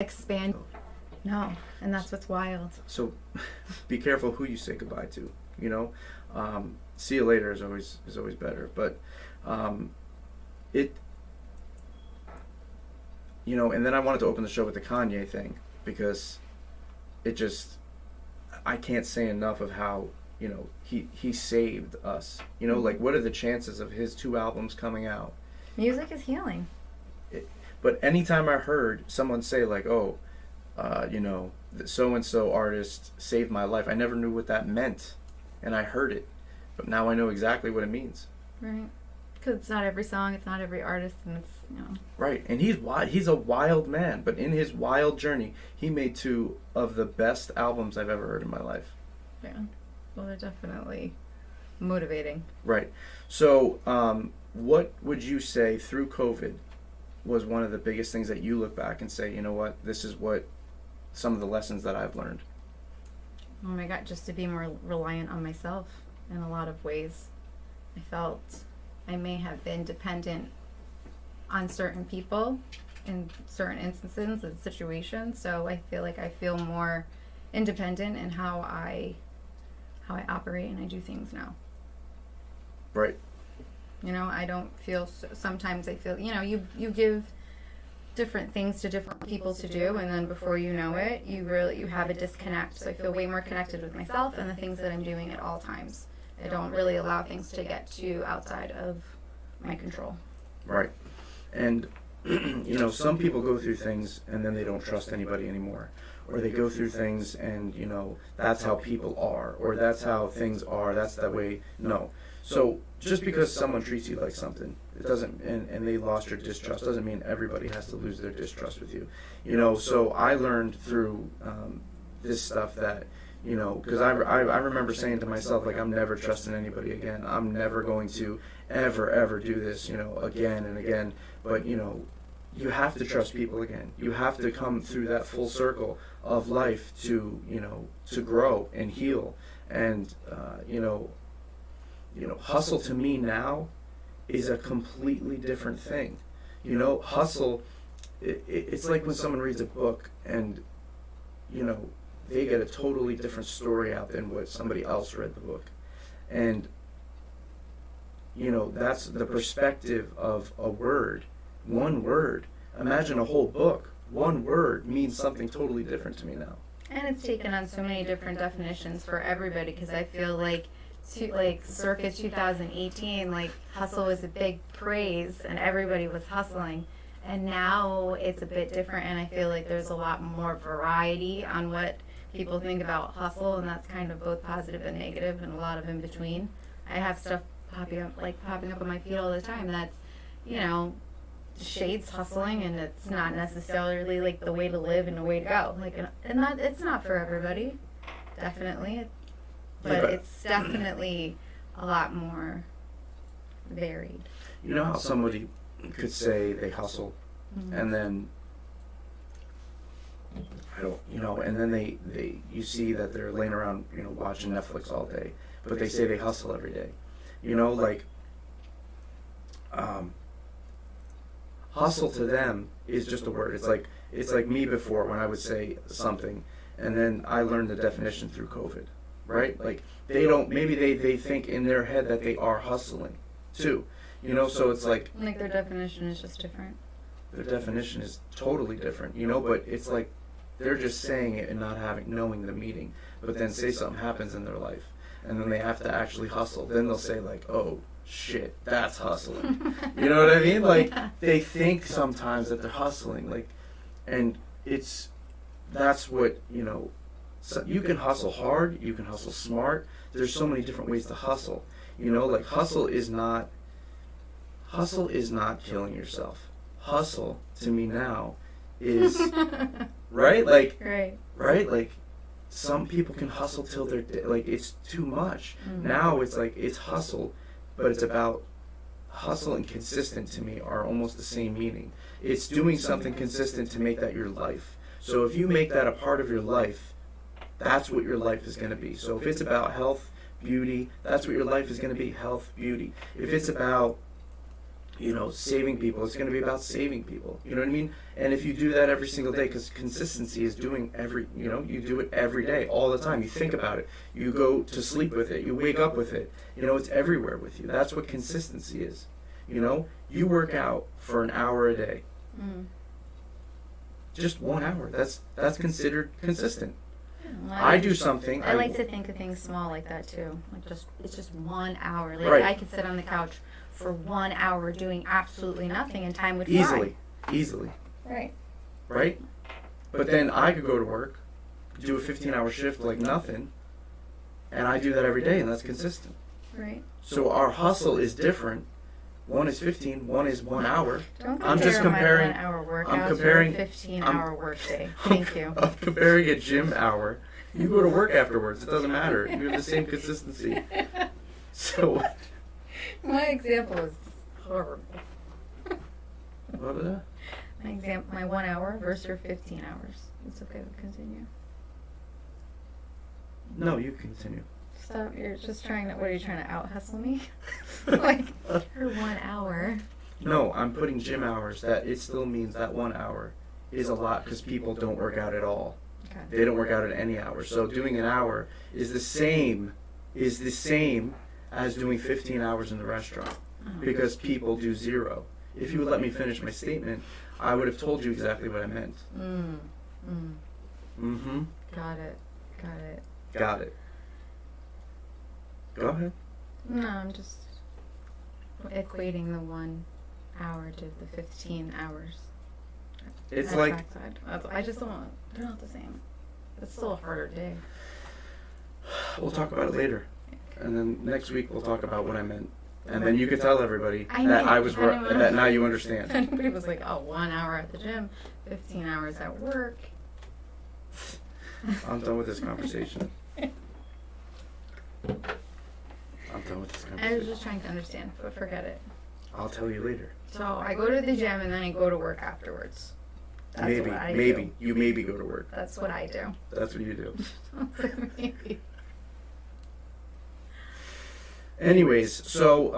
expand. No, and that's what's wild. So be careful who you say goodbye to, you know. See you later is always better, but it, you know. And then I wanted to open the show with the Kanye thing, because it just, I can't say enough of how, you know, he saved us, you know. Like, what are the chances of his 2 albums coming out? Music is healing. But anytime I heard someone say, like, oh, you know, so-and-so artist saved my life, I never knew what that meant. And I heard it. But now I know exactly what it means. Right. Because it's not every song, it's not every artist, and it's, you know. Right. And he's a wild man. But in his wild journey, he made 2 of the best albums I've ever heard in my life. Yeah. Well, they're definitely motivating. Right. So what would you say through COVID was one of the biggest things that you look back and say, you know what, this is what some of the lessons that I've learned? Oh my God, just to be more reliant on myself in a lot of ways. I felt I may have been dependent on certain people in certain instances and situations, so I feel like I feel more independent in how I operate and I do things now. Right. You know, I don't feel, sometimes I feel, you know, you give different things to different people to do, and then before you know it, you have a disconnect. So I feel way more connected with myself and the things that I'm doing at all times. I don't really allow things to get too outside of my control. Right. And, you know, some people go through things and then they don't trust anybody anymore. Or they go through things and, you know, that's how people are, or that's how things are, that's that way. No. So just because someone treats you like something, it doesn't, and they lost your distrust, doesn't mean everybody has to lose their distrust with you. You know, so I learned through this stuff that, you know, because I remember saying to myself, like, I'm never trusting anybody again. I'm never going to ever do this, you know, again and again. But, you know, you have to trust people again. You have to come through that full circle of life to, you know, to grow and heal. And, you know, hustle to me now is a completely different thing. You know, hustle, it's like when someone reads a book and, you know, they get a totally different story out than what somebody else read the book. And, you know, that's the perspective of a word. One word. Imagine a whole book. One word means something totally different to me now. And it's taken on so many different definitions for everybody, because I feel like circa 2018, like, hustle was a big praise and everybody was hustling, and now it's a bit different, and I feel like there's a lot more variety on what people think about hustle, and that's kind of both positive and negative and a lot of in between. I have stuff popping up on my feed all the time that's, you know, shades hustling, and it's not necessarily like the way to live and the way to go, like, and that it's not for everybody, definitely. But it's definitely a lot more varied. You know how somebody could say they hustle, and then, and then they you see that they're laying around, you know, watching Netflix all day, but they say they hustle every day. You know, like, hustle to them is just a word. It's like me before, when I would say something, and then I learned the definition through COVID. Right? Like, maybe they think in their head that they are hustling too. You know, so it's like their definition is just different. Their definition is totally different, you know, but it's like they're just saying it and not knowing the meaning. But then say something happens in their life and then they have to actually hustle. Then they'll say, like, oh shit, that's hustling. You know what I mean? Like, they think sometimes that they're hustling, like, and that's what, you know. So you can hustle hard, you can hustle smart. There's so many different ways to hustle. You know, like, hustle is not killing yourself. Hustle to me now is right? Like, right? Like, some people can hustle till they're like, it's too much. Mm-hmm. Now it's like, it's hustle, but it's about hustle and consistent to me are almost the same meaning. It's doing something consistent to make that your life. So if you make that a part of your life, that's what your life is going to be. So if it's about health, beauty, that's what your life is going to be, health, beauty. If it's about, saving people. It's going to be about saving people. You know what I mean? And if you do that every single day, because consistency is doing you do it every day, all the time. You think about it. You go to sleep with it. You wake up with it. It's everywhere with you. That's what consistency is. You work out for an hour a day. Mm. Just 1 hour. That's considered consistent. Well, I do something. I like to think of things small like that too. It's just 1 hour. Like Right. I could sit on the couch for 1 hour doing absolutely nothing, and time would Easily. Right. Right? But then I could go to work, do a 15-hour shift like nothing, and I do that every day, and that's consistent. Right. So our hustle is different. One is 15, one is 1 hour. Don't compare I'm just comparing. my 1 hour workout I'm comparing. to a 15-hour workday. Thank you. I'm comparing a gym hour. You go to work afterwards. It doesn't matter. You have the same consistency. So. My example is horrible. What was that? My 1 hour versus your 15 hours. It's okay to continue. No, you continue. Stop. You're just trying to. What are you trying to out hustle me? Like for 1 hour. No, I'm putting gym hours. That it still means that 1 hour is a lot because people don't work out at all. Okay. They don't work out at any hour. So doing an hour is the same as doing 15 hours in the restaurant because people do 0. If you would let me finish my statement, I would have told you exactly what I meant. Mm-hmm. Got it. Got it. Go ahead. No, I'm just equating the 1 hour to the 15 hours. It's at like trackside. I just don't want. They're not the same. It's still a harder day. we'll talk about it later, and then next week we'll talk about what I meant, and then you could tell everybody that I was right, that now you understand. If anybody was like, oh, 1 hour at the gym, 15 hours at work. I'm done with this conversation. I'm done with this I was conversation. just trying to understand, but forget it. I'll tell you later. So I go to the gym and then I go to work afterwards. That's what I do. You maybe go to work. That's what I do. That's what you do. Maybe. Anyways, so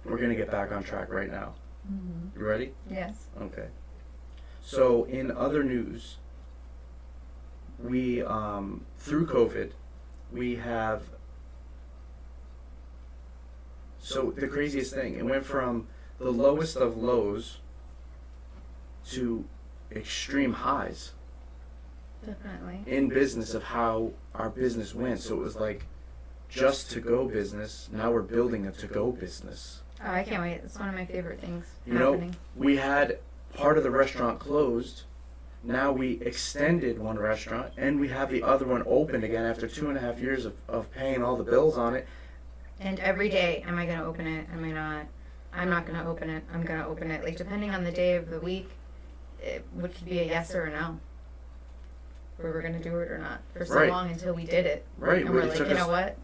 we're gonna get back on track right now. Mm-hmm. You ready? Yes. Okay. So in other news, we through COVID, we have. So the craziest thing, it went from the lowest of lows to extreme highs Definitely. in business of how our business went. So it was like just to-go business. Now we're building a to-go business. Oh, I can't wait. It's one of my favorite things You know, happening. we had part of the restaurant closed. Now we extended one restaurant and we have the other one open again after 2.5 years of paying all the bills on it. And every day, am I going to open it? Am I not? I'm not going to open it. I'm going to open it. Like, depending on the day of the week, it would be a yes or a no. We were going to do it or not. For so Right. long until we did it. Right. And we're It like, took you us- know what?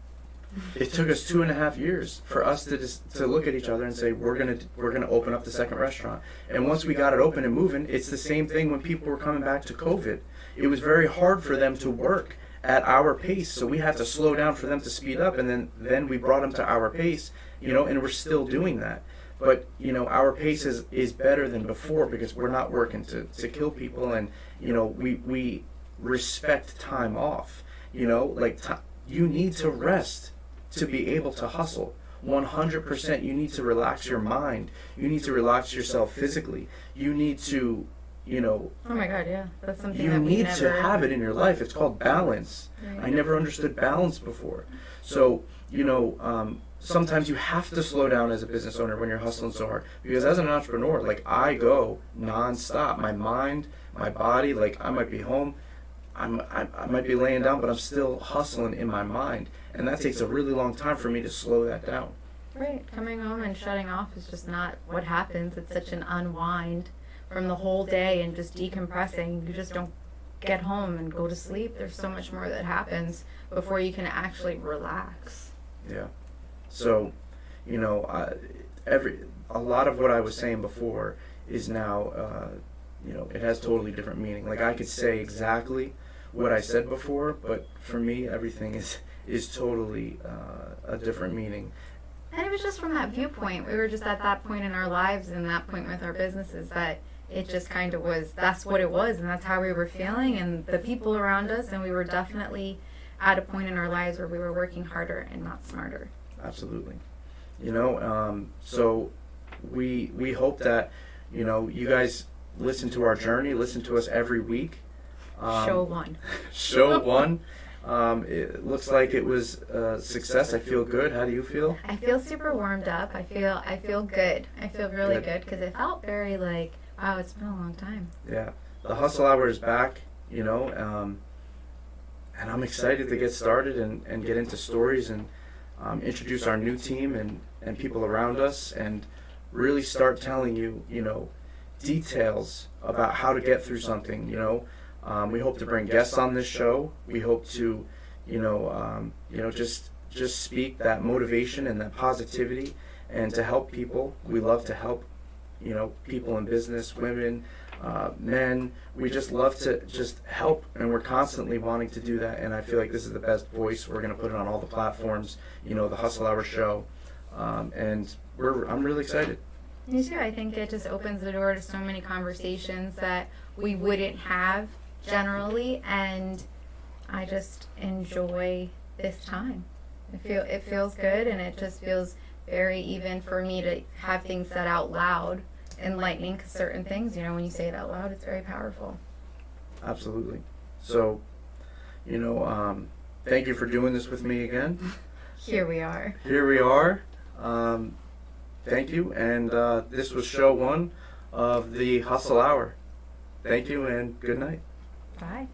It took us 2.5 years for us to look at each other and say we're gonna open up the second restaurant. And once we got it open and moving, it's the same thing when people were coming back to COVID. It was very hard for them to work at our pace, so we had to slow down for them to speed up, and then we brought them to our pace, and we're still doing that. But our pace is better than before because we're not working to kill people, and we respect time off. You need to rest to be able to hustle. 100%. You need to relax your mind. You need to relax yourself physically. You need to, Oh my God, yeah. That's something you that we need never... to have it in your life. It's called balance. Right. I never understood balance before. So, sometimes you have to slow down as a business owner when you're hustling so hard. Because as an entrepreneur, like I go nonstop. My mind, my body, like I might be home. I might be laying down, but I'm still hustling in my mind. And that takes a really long time for me to slow that down. Right. Coming home and shutting off is just not what happens. It's such an unwind from the whole day and just decompressing. You just don't get home and go to sleep. There's so much more that happens before you can actually relax. Yeah. So, a lot of what I was saying before is now, it has totally different meaning. Like I could say exactly what I said before, but for me, everything is totally a different meaning. And it was just from that viewpoint. We were just at that point in our lives and that point with our businesses that it just kind of was, that's what it was, and that's how we were feeling, and the people around us, and we were definitely at a point in our lives where we were working harder and not smarter. Absolutely. So we hope that, you guys listen to our journey, listen to us every week. Show one. Show one. It looks like it was a success. I feel good. How do you feel? I feel super warmed up. I feel good. I feel really good because it felt very like, wow, it's been a long time. Yeah. The Hustle Hour is back, and I'm excited to get started and get into stories and introduce our new team and people around us and really start telling you, details about how to get through something, We hope to bring guests on this show. We hope to, just speak that motivation and that positivity and to help people. We love to help, people in business, women, men. We just love to just help, and we're constantly wanting to do that. And I feel like this is the best voice. We're going to put it on all the platforms, the Hustle Hour show, and I'm really excited. Me too. I think it just opens the door to so many conversations that we wouldn't have generally, and I just enjoy this time. It feels good, and it just feels very, even for me to have things said out loud, enlightening, because certain things, when you say it out loud, it's very powerful. Absolutely. So, thank you for doing this with me again. Here we are. Thank you, and this was show one of the Hustle Hour. Thank you, and good night. Bye.